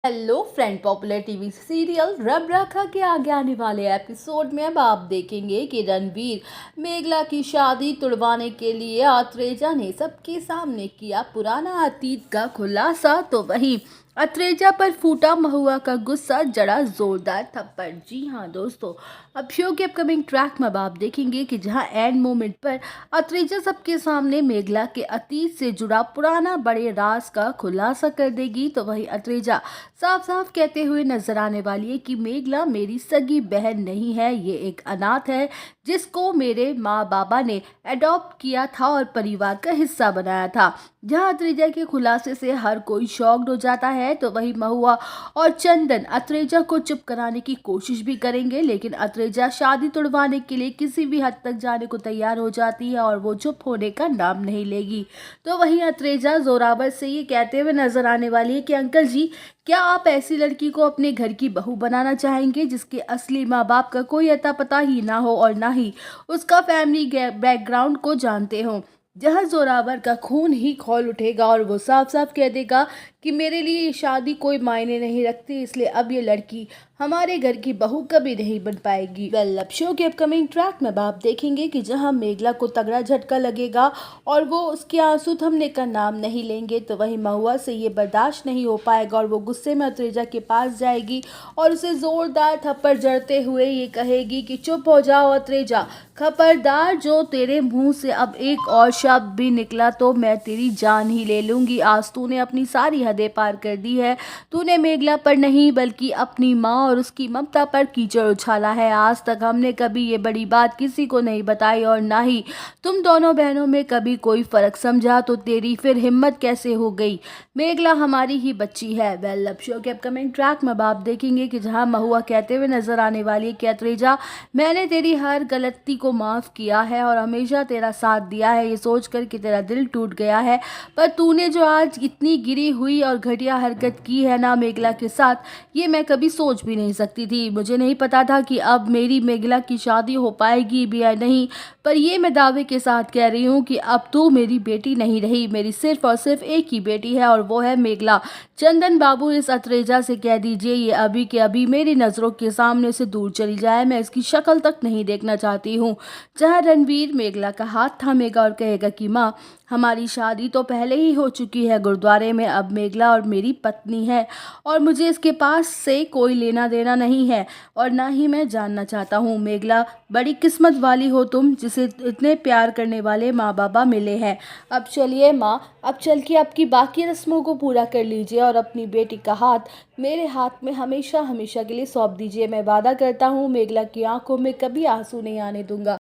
Hello friend, popular TV serial रब राखा के आगे आने वाले एपिसोड में अब आप देखेंगे कि रणवीर मेघला की शादी तुड़वाने के लिए अत्रेजा ने सबके सामने किया पुराना अतीत का खुलासा। तो वहीं अत्रेजा पर फूटा महुआ का गुस्सा, जड़ा जोरदार थप्पड़। जी हाँ दोस्तों, अब शो के अपकमिंग ट्रैक में अब आप देखेंगे कि जहां एंड मोमेंट पर अत्रेजा सबके सामने मेघला के अतीत से जुड़ा पुराना बड़े राज का खुलासा कर देगी, तो वहीं अत्रेजा साफ साफ कहते हुए नजर आने वाली है कि मेघला मेरी सगी बहन नहीं है, ये एक अनाथ है जिसको मेरे माँ बाबा ने अडॉप्ट किया था और परिवार का हिस्सा बनाया था। जहां अत्रेजा के खुलासे से हर कोई शॉक्ड हो जाता है, तो वही महुआ और चंदन अत्रेजा को चुप कराने की कोशिश भी करेंगे, लेकिन अत्रेजा शादी तुड़वाने के लिए किसी भी हद तक जाने को तैयार हो जाती है और वो चुप होने का नाम नहीं लेगी। तो वहीं अत्रेजा जोरावर से ये कहते हुए नजर आने वाली है कि अंकल जी, क्या आप ऐसी लड़की को अपने घर की बहू बनाना चाहेंगे जिसके असली माँ बाप का कोई अता पता ही ना हो और ना ही उसका फैमिली बैकग्राउंड को जानते हो। जहां जोरावर का खून ही खौल उठेगा और वो साफ साफ कह देगा कि मेरे लिए ये शादी कोई मायने नहीं रखती, इसलिए अब ये लड़की हमारे घर की बहू कभी नहीं बन पाएगी। वेल, अब शो के अपकमिंग ट्रैक में आप देखेंगे कि जहां मेघला को तगड़ा झटका लगेगा और वो उसके आंसू थमने का नाम नहीं लेंगे, तो वहीं महुआ से ये बर्दाश्त नहीं हो पाएगा और वो गुस्से में अत्रेजा के पास जाएगी और उसे जोरदार थप्पड़ जड़ते हुए ये कहेगी कि चुप हो जाओ अत्रेजा, खबरदार जो तेरे मुंह से अब एक और शब्द भी निकला तो मैं तेरी जान ही ले लूंगी। आज तूने अपनी सारी हदें पार कर दी है। तूने मेघला पर नहीं बल्कि अपनी माँ और उसकी ममता पर कीचड़ उछाला है। आज तक हमने कभी ये बड़ी बात किसी को नहीं बताई और ना ही तुम दोनों बहनों में कभी कोई फर्क समझा, तो तेरी फिर हिम्मत कैसे हो गई? मेघला हमारी ही बच्ची है। वेल, अब शो के अपकमिंग ट्रैक में आप देखेंगे कि जहां महुआ कहते हुए नजर आने वाली है कि अत्रेजा, मैंने तेरी हर गलती को माफ किया है और हमेशा तेरा साथ दिया है, ये सोचकर कि तेरा दिल टूट गया है, पर तूने जो आज इतनी गिरी हुई और घटिया हरकत की है ना मेघला के साथ, ये मैं कभी सोच भी नहीं सकती थी। मुझे नहीं पता था कि अब मेरी मेघला की शादी हो पाएगी भी या नहीं, पर ये मैं दावे के साथ कह रही हूँ कि अब तू मेरी बेटी नहीं रही, मेरी सिर्फ और सिर्फ एक ही बेटी है और वो है मेघला। चंदन बाबू, इस अत्रेजा से कह दीजिए ये अभी के अभी मेरी नज़रों के सामने से दूर चली जाए, मैं इसकी शक्ल तक नहीं देखना चाहती हूँ। जहाँ रणवीर मेघला का हाथ थामेगा और कहेगा कि माँ, हमारी शादी तो पहले ही हो चुकी है गुरुद्वारे में, अब मेघला और मेरी पत्नी है और मुझे इसके पास से कोई लेना देना नहीं है और ना ही मैं जानना चाहता हूँ। मेघला, बड़ी किस्मत वाली हो तुम जिसे इतने प्यार करने वाले माँ बाबा मिले हैं। अब चलिए माँ, अब चल के आपकी बाकी रस्मों को पूरा कर लीजिए और अपनी बेटी का हाथ मेरे हाथ में हमेशा हमेशा के लिए सौंप दीजिए। मैं वादा करता हूँ मेघला की आंखों में कभी आंसू नहीं आने दूंगा।